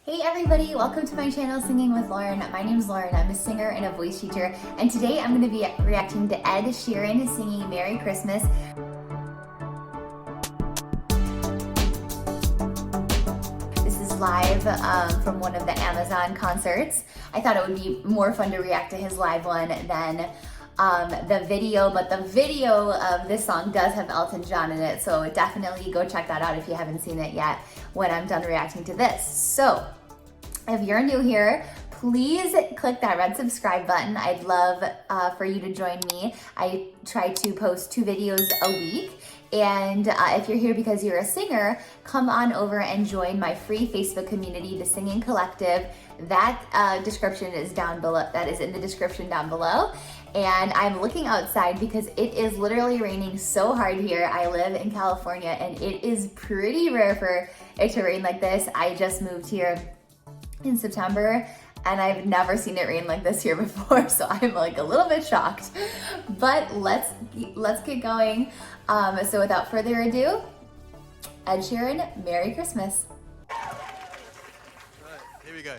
Hey everybody, welcome to my channel Singing with Lauren. My name is Lauren, I'm a singer and a voice teacher, and today I'm going to be reacting to Ed Sheeran singing Merry Christmas. This is live from one of the Amazon concerts. I thought it would be more fun to react to his live one than the video, but the video of this song does have Elton John in it, so definitely go check that out if you haven't seen it yet when I'm done reacting to this. So if you're new here, please click that red subscribe button. I'd love for you to join me. I try to post 2 videos a week. And if you're here because you're a singer, come on over and join my free Facebook community, The Singing Collective. That description is down below. That is in the description down below. And I'm looking outside because it is literally raining so hard here. I live in California and it is pretty rare for it to rain like this. I just moved here in September and I've never seen it rain like this here before, so I'm like a little bit shocked. But let's get going. So without further ado, Ed Sheeran, Merry Christmas. All right, here we go.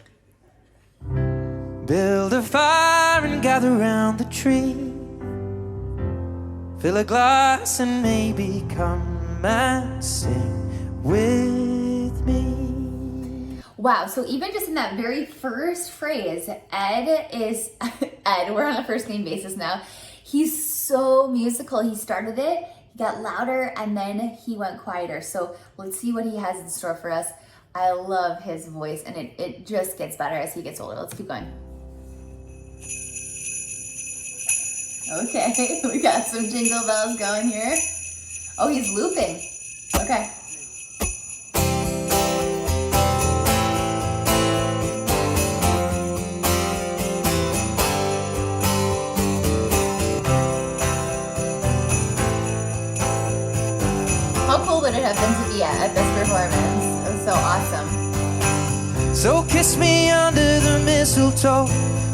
Build a fire and gather round the tree. Fill a glass and maybe come and sing with me. Wow, so even just in that very first phrase, Ed, we're on a first name basis now. He's so musical. He started it, he got louder, and then he went quieter. So let's see what he has in store for us. I love his voice, and it just gets better as he gets older. Let's keep going. Okay, we got some jingle bells going here. Oh, he's looping. Okay. How cool would it have been to be at this performance? It was so awesome. So kiss me under the mistletoe.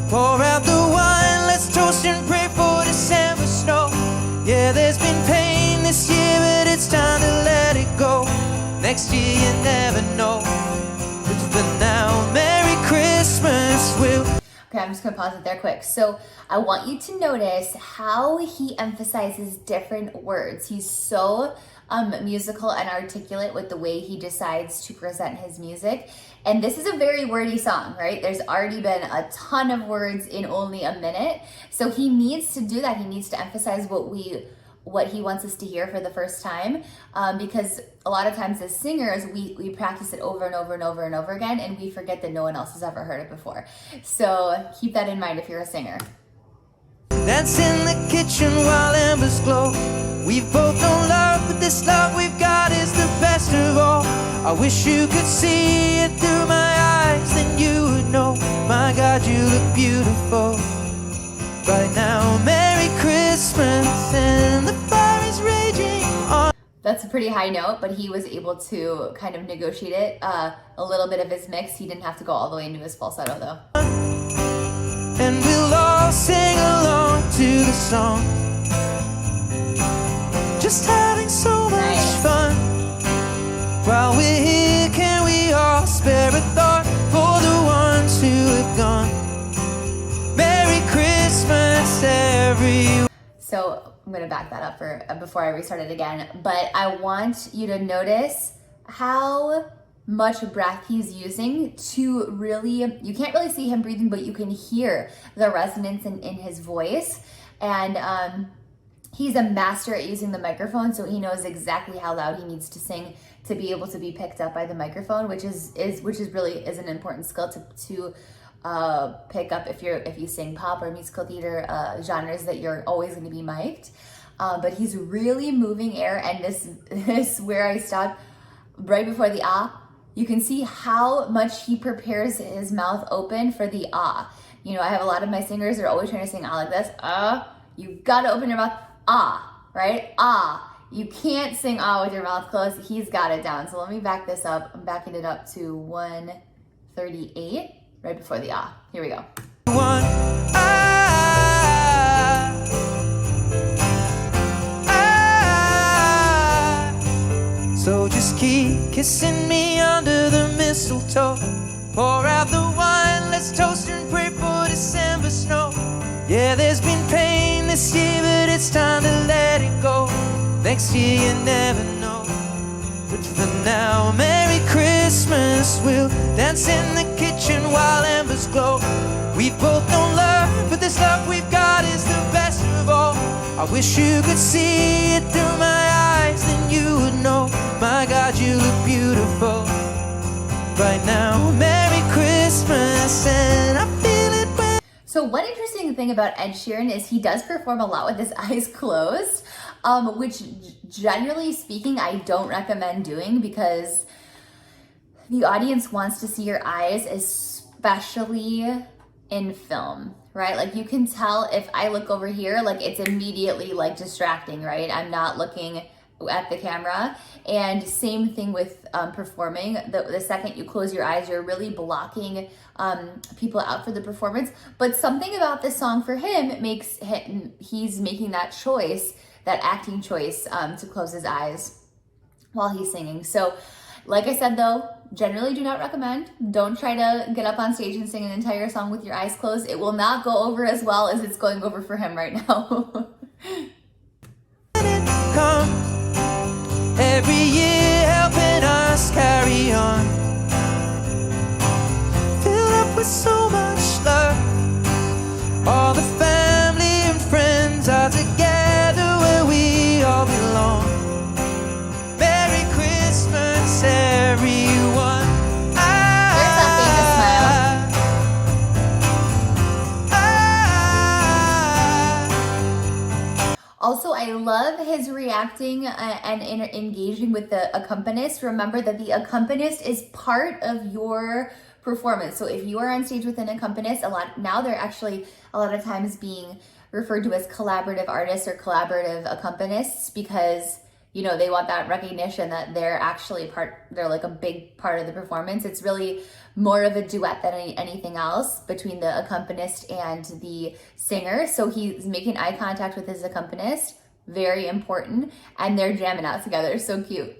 Pour out the wine, let's toast and pray for December snow. Yeah, there's been pain this year, but it's time to let it go. Next year you never know. But now, Merry Christmas, Okay, I'm just gonna pause it there quick. So I want you to notice how he emphasizes different words. He's so musical and articulate with the way he decides to present his music. And this is a very wordy song, right? There's already been a ton of words in only a minute. So he needs to do that. He needs to emphasize what he wants us to hear for the first time. Because a lot of times as singers, we practice it over and over and over and over again, and we forget that no one else has ever heard it before. So keep that in mind if you're a singer. dance in the kitchen while embers glow. We've both known love, but this love we've got is the best of all. I wish you could see it through my eyes, then you would know. My God, you look beautiful right now. Merry Christmas, and the fire is raging on. That's a pretty high note, but he was able to kind of negotiate it a little bit of his mix. He didn't have to go all the way into his falsetto though. And we'll all sing along to the song. Just having so much fun. While we're here, can we all spare a thought for the ones who have gone? Merry Christmas, everyone. So I'm gonna back that up for before I restart it again. But I want you to notice how much breath he's using to really, you can't really see him breathing, but you can hear the resonance in his voice. And he's a master at using the microphone, so he knows exactly how loud he needs to sing to be able to be picked up by the microphone, which is really an important skill to pick up if you sing pop or musical theater genres that you're always going to be mic'd. But he's really moving air, and this where I stopped right before the ah. You can see how much he prepares his mouth open for the ah. You know, I have a lot of my singers that are always trying to sing ah like this. Ah, you gotta open your mouth. Ah, right? Ah. You can't sing ah with your mouth closed. He's got it down. So let me back this up. I'm backing it up to 138 right before the ah. Here we go. So just keep kissing me under the mistletoe. Pour out the wine, let's toast and pray for December snow. Yeah, there's been pain this year, but it's time to let it go. Next year you never know. But for now, Merry Christmas. We'll dance in the kitchen while embers glow. We both know love, but this love we've got is the best of all. I wish you could see it through my eyes, then you would know. My God, you look beautiful right now. Merry Christmas, and I feel it when... So one interesting thing about Ed Sheeran is he does perform a lot with his eyes closed, which generally speaking, I don't recommend doing because the audience wants to see your eyes, especially in film, right? Like you can tell if I look over here, like it's immediately like distracting, right? I'm not looking at the camera. And same thing with performing. The second you close your eyes, you're really blocking people out for the performance. But something about this song for him makes him, he's making that choice, that acting choice to close his eyes while he's singing. So like I said though, generally do not recommend. Don't try to get up on stage and sing an entire song with your eyes closed. It will not go over as well as it's going over for him right now. Every year helping us carry on, filled up with so much love. All the family and friends are together where we all belong. Merry Christmas, everyone. There's that famous smile. Also, I love his reacting and engaging with the accompanist. Remember that the accompanist is part of your performance. So if you are on stage with an accompanist, now they're actually a lot of times being referred to as collaborative artists or collaborative accompanists because, you know, they want that recognition that they're actually they're like a big part of the performance. It's really more of a duet than anything else between the accompanist and the singer. So he's making eye contact with his accompanist, very important, and they're jamming out together. So cute.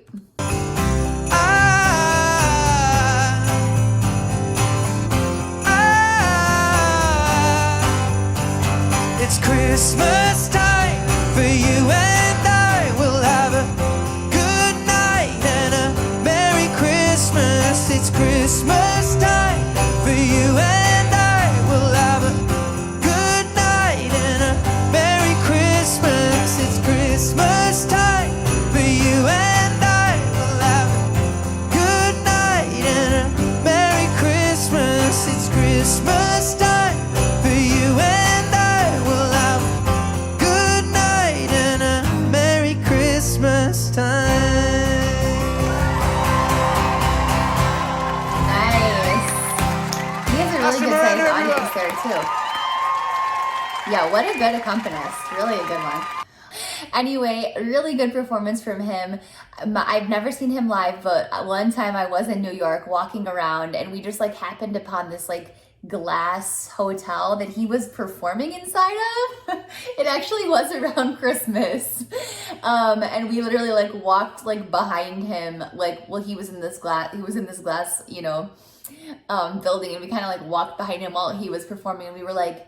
It's Christmas time for you and I. We'll have a good night and a Merry Christmas. It's Christmas time for you and I. We'll have a good night and a Merry Christmas. It's Christmas time for you and I. We'll have a good night and a Merry Christmas. It's Christmas time for you and I. We'll have a good night and a Merry Christmas time. Nice. He has a really good sized audience there too. Yeah, what a good accompanist. Really a good one. Anyway, really good performance from him. I've never seen him live, but one time I was in New York walking around and we just like happened upon this like glass hotel that he was performing inside of. It actually was around Christmas. And we literally like walked like behind him, like, well, he was in this glass, you know, building, and we kind of like walked behind him while he was performing, and we were like,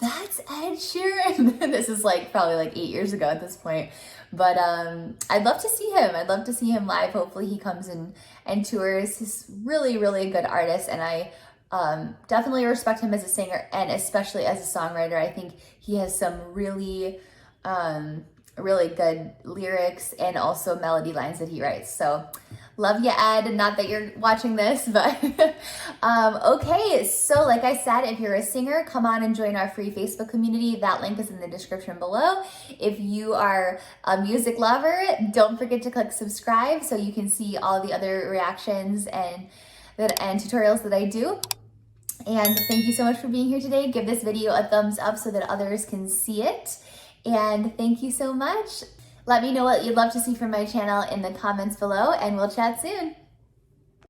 that's Ed Sheeran. This is like probably like 8 years ago at this point. But I'd love to see him. I'd love to see him live. Hopefully he comes and tours. He's really, really a good artist, and I definitely respect him as a singer and especially as a songwriter. I think he has some really, really good lyrics and also melody lines that he writes. So love you, Ed. Not that you're watching this, but okay. So like I said, if you're a singer, come on and join our free Facebook community. That link is in the description below. If you are a music lover, don't forget to click subscribe so you can see all the other reactions and tutorials that I do. And thank you so much for being here today. Give this video a thumbs up so that others can see it. And thank you so much. Let me know what you'd love to see from my channel in the comments below, and we'll chat soon.